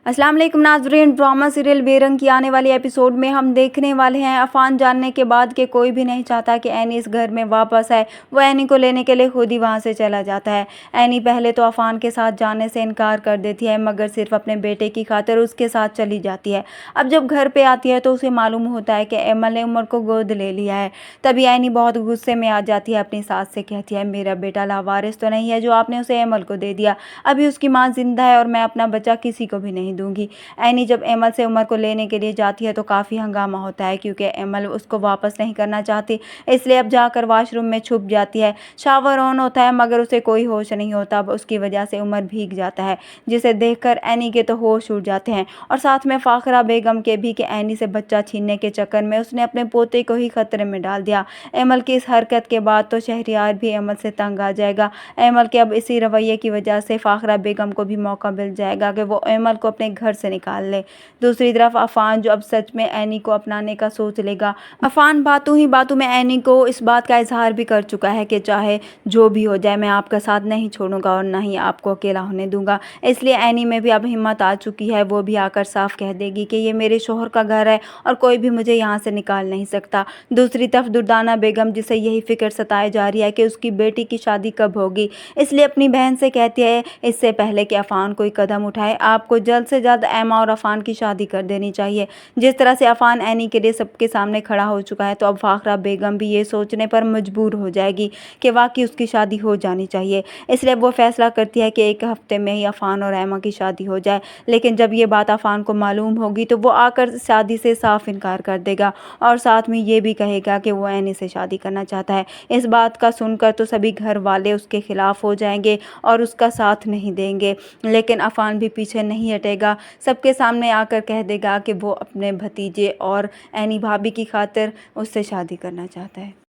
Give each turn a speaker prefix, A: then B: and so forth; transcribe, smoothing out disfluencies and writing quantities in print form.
A: अस्सलाम वालेकुम नाज़रीन, ड्रामा सीरियल बेरंग की आने वाली एपिसोड में हम देखने वाले हैं अफान जानने के बाद कि कोई भी नहीं चाहता कि एनी इस घर में वापस आए। वो एनी को लेने के लिए खुद ही वहां से चला जाता है। एनी पहले तो अफान के साथ जाने से इनकार कर देती है, मगर सिर्फ अपने बेटे की खातिर उसके साथ चली जाती है। अब जब घर पे आती है तो उसे मालूम होता है कि एमल ने उमर को गोद ले लिया है। तभी एनी बहुत गुस्से में आ जाती है, अपनी सास से कहती है, मेरा बेटा लावारिस तो नहीं है जो आपने उसे एमल को दे दिया। अभी उसकी माँ जिंदा है और मैं अपना बच्चा किसी को भी नहीं दूंगी। एनी जब एमल से उमर को लेने के लिए जाती है तो काफ़ी हंगामा होता है, क्योंकि एमल उसको वापस नहीं करना चाहती। इसलिए अब जाकर वॉशरूम में छुप जाती है। शावर ऑन होता है मगर उसे कोई होश नहीं होता। अब उसकी वजह से उमर भीग जाता है, जिसे देखकर एनी के तो होश उड़ जाते हैं, और साथ में फाखरा बेगम के भी, कि एनी से बच्चा छीनने के चक्कर में उसने अपने पोते को ही खतरे में डाल दिया। एमल की इस हरकत के बाद तो शहरियार भी एमल से तंग आ जाएगा। एमल के अब इसी रवैये की वजह से फाखरा बेगम को भी मौका मिल जाएगा कि वो एमल को अपने घर से निकाल ले। दूसरी तरफ अफान, जो अब सच में एनी को अपनाने का सोच लेगा। अफान बातों ही बातों में एनी को इस बात का इजहार भी कर चुका है कि चाहे जो भी हो जाए मैं आपका साथ नहीं छोड़ूंगा और ना ही आपको अकेला होने दूंगा। इसलिए एनी में भी अब हिम्मत आ चुकी है। वो भी आकर साफ कह देगी कि ये मेरे शोहर का घर है और कोई भी मुझे यहाँ से निकाल नहीं सकता। दूसरी तरफ दुर्दाना बेगम, जिसे यही फिक्र सताई जा रही है कि उसकी बेटी की शादी कब होगी, इसलिए अपनी बहन से कहती है इससे पहले कि अफान कोई कदम उठाए, आपको जल्द से जल्द एमा और अफान की शादी कर देनी चाहिए। जिस तरह से अफान एनी के लिए सबके सामने खड़ा हो चुका है, तो अब फाखरा बेगम भी ये सोचने पर मजबूर हो जाएगी कि वाकई उसकी शादी हो जानी चाहिए। इसलिए वो फैसला करती है कि एक हफ्ते में ही अफान और एमा की शादी हो जाए। लेकिन जब ये बात अफान को मालूम होगी तो वो आकर शादी से साफ इनकार कर देगा, और साथ में ये भी कहेगा कि वो एनी से शादी करना चाहता है। इस बात का सुनकर तो सभी घर वाले उसके खिलाफ हो जाएंगे और उसका साथ नहीं देंगे। लेकिन अफान भी पीछे नहीं हटेगा, सबके सामने आकर कह देगा कि वो अपने भतीजे और एनी भाभी की खातिर उससे शादी करना चाहता है।